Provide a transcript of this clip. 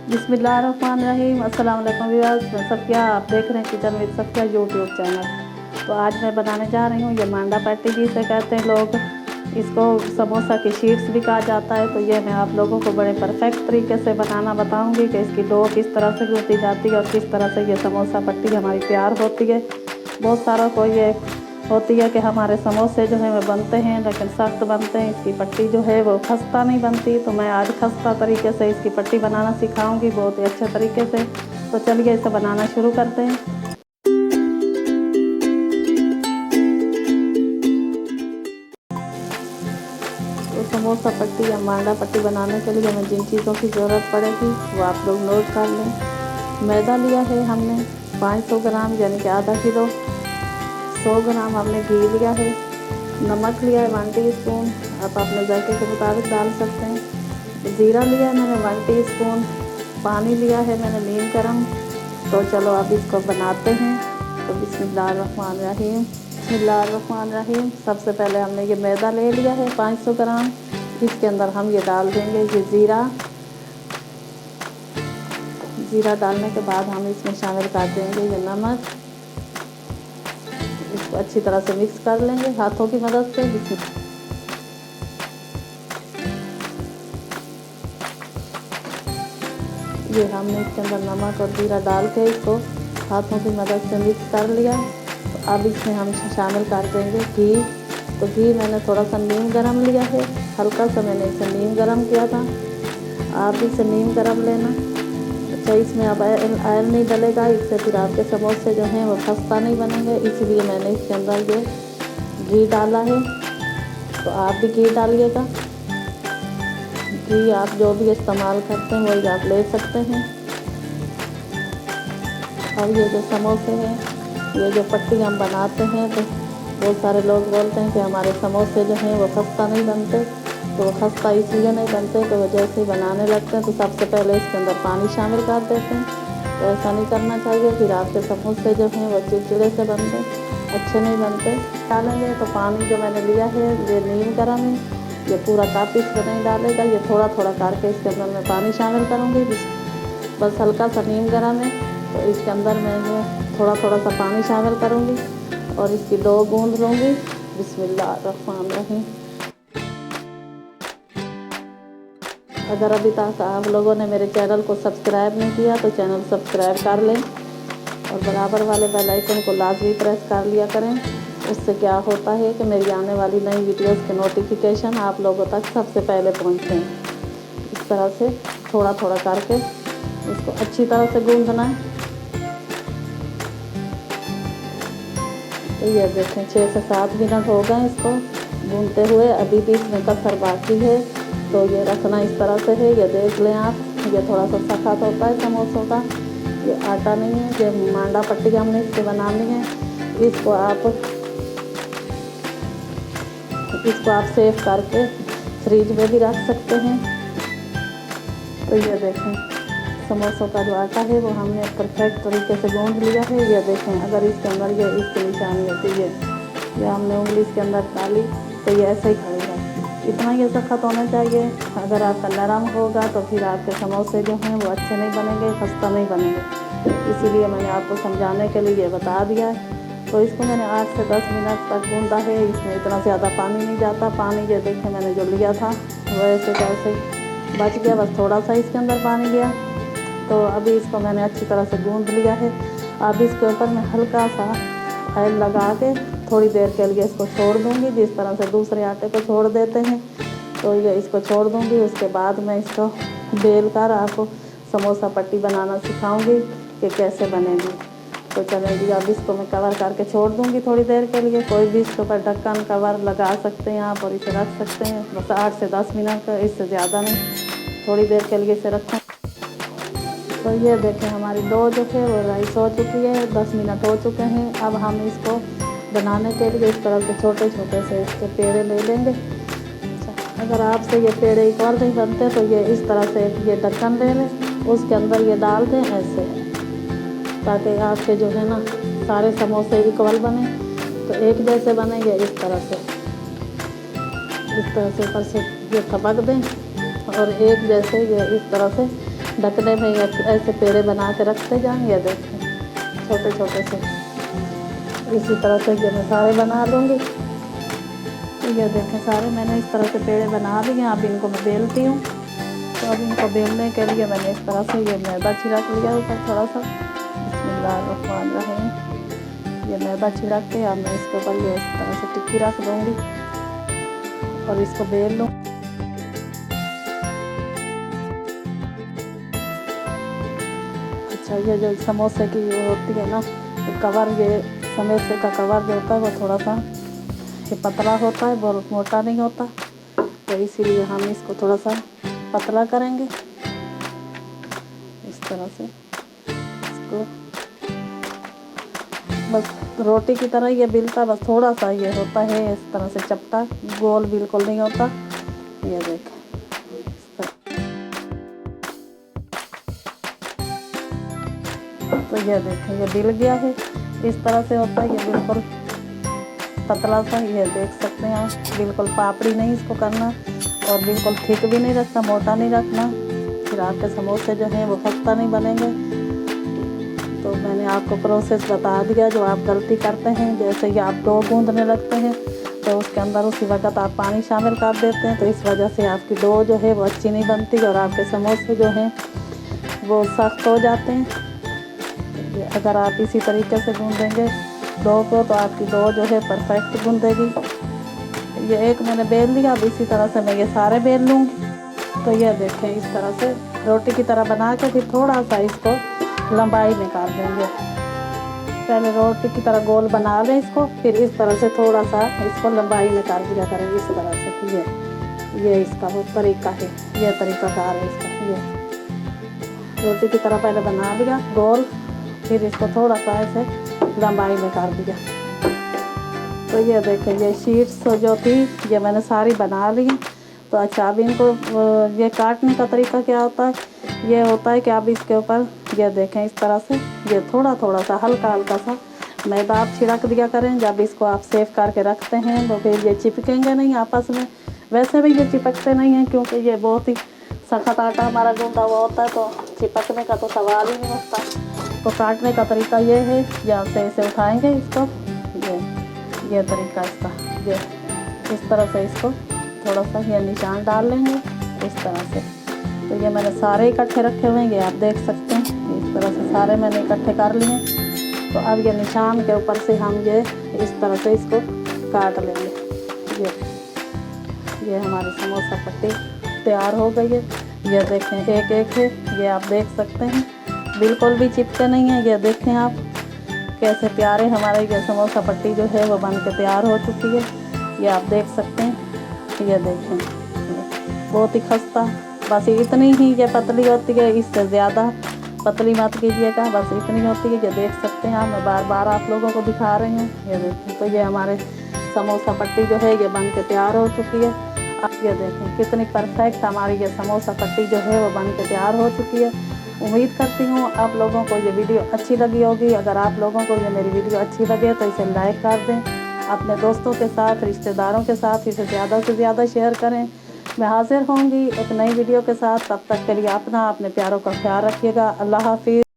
बिस्मिल्लाहिर्रहमानिर्रहीम। अस्सलाम वालेकुम व्यूअर्स, मैं सफ़िया, आप देख रहे हैं kitchen with Safiya YouTube channel. तो आज मैं बनाने जा रही हूँ ये मांडा पैटी जिसे कहते हैं लोग, इसको समोसा की शीट्स भी कहा जाता है। तो ये मैं आप लोगों को बड़े परफेक्ट तरीके से बनाना बताऊँगी कि इसकी डो किस तरह से गूँथी जाती है और किस तरह से ये समोसा पट्टी हमारी तैयार होती है। बहुत सारा को ये होती है कि हमारे समोसे जो है वो बनते हैं लेकिन सख्त बनते हैं, इसकी पट्टी जो है वो खस्ता नहीं बनती। तो मैं आज खस्ता तरीके से इसकी पट्टी बनाना सिखाऊंगी, बहुत ही अच्छे तरीके से। तो चलिए इसे बनाना शुरू करते हैं। तो समोसा पट्टी या मांडा पट्टी बनाने के लिए हमें जिन चीज़ों की ज़रूरत पड़ेगी वो आप लोग नोट कर लें। मैदा लिया है हमने 500 ग्राम यानी कि आधा किलो। 100 ग्राम हमने घी लिया है। नमक लिया है 1 टीस्पून, आप अपने जायके के मुताबिक डाल सकते हैं। ज़ीरा लिया है मैंने 1 टीस्पून। पानी लिया है मैंने नीम गरम। तो चलो अब इसको बनाते हैं। तो बिस्मिल्लाहिर्रहमानिर्रहीम। सबसे पहले हमने ये मैदा ले लिया है 500 ग्राम। इसके अंदर हम ये डाल देंगे ये ज़ीरा डालने के बाद हम इसमें शामिल कर देंगे ये नमक। इसको अच्छी तरह से मिक्स कर लेंगे हाथों की मदद से। ये हमने इसके अंदर नमक और जीरा डाल के इसको हाथों की मदद से मिक्स कर लिया। तो अब इसमें हम शामिल कर देंगे घी। तो घी मैंने थोड़ा सा नीम गरम लिया है, हल्का सा मैंने इसे नीम गरम किया था, आप भी इसे नीम गरम लेना। अच्छा, इसमें अब ऑयल नहीं डलेगा, इससे फिर आपके समोसे जो हैं वो खस्ता नहीं बनेंगे, इसलिए मैंने इसके अंदर ये घी डाला है। तो आप भी घी डालिएगा। घी आप जो भी इस्तेमाल करते हैं वही आप ले सकते हैं। और ये जो समोसे हैं, ये जो पट्टी हम बनाते हैं, तो बहुत सारे लोग बोलते हैं कि हमारे समोसे जो हैं वो खस्ता नहीं बनते। तो वो खस्ता इसलिए नहीं बनते कि वो जैसे ही बनाने लगते हैं तो सबसे पहले इसके अंदर पानी शामिल कर देते हैं। तो ऐसा नहीं करना चाहिए, फिर आपके समोसे जो हैं वो चिड़चिड़े से बनते, अच्छे नहीं बनते। डालेंगे तो पानी जो मैंने लिया है ये नीम गरम है, ये पूरा कप इसमें नहीं डालेगा, ये थोड़ा थोड़ा करके इसके अंदर मैं पानी शामिल करूँगी। बस हल्का सा नीम गरम है तो इसके अंदर मैं थोड़ा थोड़ा सा पानी शामिल करूँगी और इसकी डो गूँध लूँगी। बिस्मिल्लाहिर्रहमानिर्रहीम। अगर अभी तक आप लोगों ने मेरे चैनल को सब्सक्राइब नहीं किया तो चैनल सब्सक्राइब कर लें और बराबर वाले बेल आइकन को लाजमी प्रेस कर लिया करें। उससे क्या होता है कि मेरी आने वाली नई वीडियोस के नोटिफिकेशन आप लोगों तक सबसे पहले पहुंचते हैं। इस तरह से थोड़ा थोड़ा करके इसको अच्छी तरह से गूंदना है। तो ये देखें 6 से 7 मिनट हो गए इसको गूंदते हुए, अभी भी इसमें कसर बाकी है। तो ये रखना इस तरह से है, ये देख लें आप, ये थोड़ा सा सख्त होता है समोसों का, ये आटा नहीं है। ये मांडा पट्टी हमने इससे बनानी है। इसको आप सेव करके फ्रिज में भी रख सकते हैं। तो ये देखें समोसों का जो आटा है वो हमने परफेक्ट तरीके से गूंद लिया है। ये देखें, अगर इसके अंदर ये इसकी निशानी होती है, ये हमने उंगली इसके अंदर डाली तो ये ऐसे ही खड़ेगा। इतना ये सख्त होना चाहिए। अगर आपका नरम होगा तो फिर आपके समोसे जो हैं वो अच्छे नहीं बनेंगे, खस्ता नहीं बनेंगे। इसीलिए मैंने आपको समझाने के लिए बता दिया है। तो इसको मैंने 8 से 10 मिनट तक गूंदा है। इसमें इतना ज़्यादा पानी नहीं जाता। पानी ये देखें मैंने जो लिया था वैसे कैसे बच गया, बस थोड़ा सा इसके अंदर पानी गया। तो अभी इसको मैंने अच्छी तरह से गूंद लिया है। अब इसके ऊपर मैं हल्का सा ऑयल लगा के थोड़ी देर के लिए इसको छोड़ दूँगी, जिस तरह से दूसरे आटे को छोड़ देते हैं। तो ये इसको छोड़ दूँगी। उसके बाद मैं इसको बेल कर आपको समोसा पट्टी बनाना सिखाऊंगी कि कैसे बनेगी। तो चलेगी, अब इसको मैं कवर करके छोड़ दूँगी थोड़ी देर के लिए। कोई भी इसके ऊपर ढक्कन कवर लगा सकते हैं आप और इसे रख सकते हैं बस 8 से 10 मिनट, इससे ज़्यादा नहीं, थोड़ी देर के लिए इसे रखें। तो ये देखें हमारी डो जो है वो राइस हो चुकी है, 10 मिनट हो चुके हैं। अब हम इसको बनाने के लिए इस तरह से छोटे छोटे से इसके पेड़े ले लेंगे। अच्छा, अगर आपसे ये पेड़े एक और नहीं बनते तो ये इस तरह से ये ढक्कन ले लें, उसके अंदर ये डाल दें ऐसे, ताकि आपके जो है ना सारे समोसे इक्वल बने, तो एक जैसे बनेंगे। इस तरह से ऊपर से ये थपक दें और एक जैसे ये इस तरह से ढकने में ऐसे पेड़े बना के रखते जाएंगे। देखें छोटे छोटे से, इसी तरह से ये मैं सारे बना लूँगी। ये देखें सारे मैंने इस तरह से पेड़े बना लिए। अब इनको मैं बेलती हूँ। तो अब इनको बेलने के लिए मैंने इस तरह से ये मैदा छिड़क लिया ऊपर थोड़ा सा। बिस्मिल्लाहिर्रहमानिर्रहीम। ये मैदा छिड़क के अब मैं इसके ऊपर ये इस तरह से टिक्की रख दूँगी और इसको बेल लूँ। अच्छा, ये जो समोसे की होती है ना, तो कवर, ये समोसे का कवर जो होता है वो थोड़ा सा ये पतला होता है, बहुत मोटा नहीं होता। तो इसीलिए हम इसको थोड़ा सा पतला करेंगे इस तरह से। इसको बस रोटी की तरह ये बेलता, बस थोड़ा सा ये होता है इस तरह से चपटा, गोल बिल्कुल नहीं होता। ये देखें तो ये देखें ये बिल गया है, इस तरह से होता है। ये बिल्कुल पतला सा, ये देख सकते हैं आप। बिल्कुल पापड़ी नहीं इसको करना और बिल्कुल थिक भी नहीं रखना, मोटा नहीं रखना, फिर आपके समोसे जो हैं वो खस्ता नहीं बनेंगे। तो मैंने आपको प्रोसेस बता दिया जो आप गलती करते हैं। जैसे कि आप डो गूंदने लगते हैं तो उसके अंदर उसी वक्त आप पानी शामिल कर देते हैं, तो इस वजह से आपकी डो जो है वो अच्छी नहीं बनती और आपके समोसे जो हैं वो सख्त हो जाते हैं। अगर आप इसी तरीके से गूंदेंगे डो को तो आपकी डो जो है परफेक्ट गूंदेगी। ये एक मैंने बेल लिया, अब इसी तरह से मैं ये सारे बेल लूँगी। तो ये देखें इस तरह से रोटी की तरह बना के फिर थोड़ा सा इसको लंबाई में काट देंगे। पहले रोटी की तरह गोल बना लें इसको, फिर इस तरह से थोड़ा सा इसको लंबाई में काट दिया करें इस तरह से। ये इसका वो तरीका है, ये तरीक़ाकार है इसका। ये रोटी की तरह पहले बना लिया गोल, फिर इसको थोड़ा सा ऐसे लंबाई में काट दिया। तो ये देखें ये शीट्स जो थी ये मैंने सारी बना ली। तो अच्छा, अब इनको ये काटने का तरीका क्या होता है, ये होता है कि आप इसके ऊपर ये देखें इस तरह से ये थोड़ा थोड़ा सा हल्का हल्का सा मैदा आप छिड़क दिया करें। जब इसको आप सेव करके रखते हैं तो फिर ये चिपकेंगे नहीं आपस में। वैसे भी ये चिपकते नहीं हैं क्योंकि ये बहुत ही सख्त आटा हमारा गूंदा हुआ होता है, तो चिपकने का तो सवाल ही नहीं होता। तो काटने का तरीका ये है, यहाँ से इसे उठाएंगे इसको, ये तरीका इसका, ये इस तरह से इसको थोड़ा सा ये निशान डाल लेंगे इस तरह से। तो ये मैंने सारे इकट्ठे रखे हुए हैं, ये आप देख सकते हैं। इस तरह से सारे मैंने इकट्ठे कर लिए। तो अब ये निशान के ऊपर से हम ये इस तरह से इसको काट लेंगे। ये हमारी समोसा पट्टी तैयार हो गई है। ये देखें एक एक है, ये आप देख सकते हैं, बिल्कुल भी चिपके नहीं है। ये देखें आप कैसे प्यारे हमारे ये समोसा पट्टी जो है वो बन के तैयार हो चुकी है। ये आप देख सकते हैं। ये देखें बहुत ही खस्ता, बस इतनी ही ये पतली होती है, इससे ज़्यादा पतली मत कीजिएगा, बस इतनी होती है। ये देख सकते हैं आप, मैं बार बार आप लोगों को दिखा रही हूँ। ये देखें तो ये हमारे समोसा पट्टी जो है ये बन के तैयार हो चुकी है। अब ये देखें कितनी परफेक्ट हमारी ये समोसा पट्टी जो है वो बन के तैयार हो चुकी है। उम्मीद करती हूँ आप लोगों को ये वीडियो अच्छी लगी होगी। अगर आप लोगों को ये मेरी वीडियो अच्छी लगे तो इसे लाइक कर दें, अपने दोस्तों के साथ, रिश्तेदारों के साथ इसे ज़्यादा से ज़्यादा शेयर करें। मैं हाजिर होंगी एक नई वीडियो के साथ, तब तक के लिए अपने प्यारों का ख्याल रखिएगा। अल्लाह हाफिज़।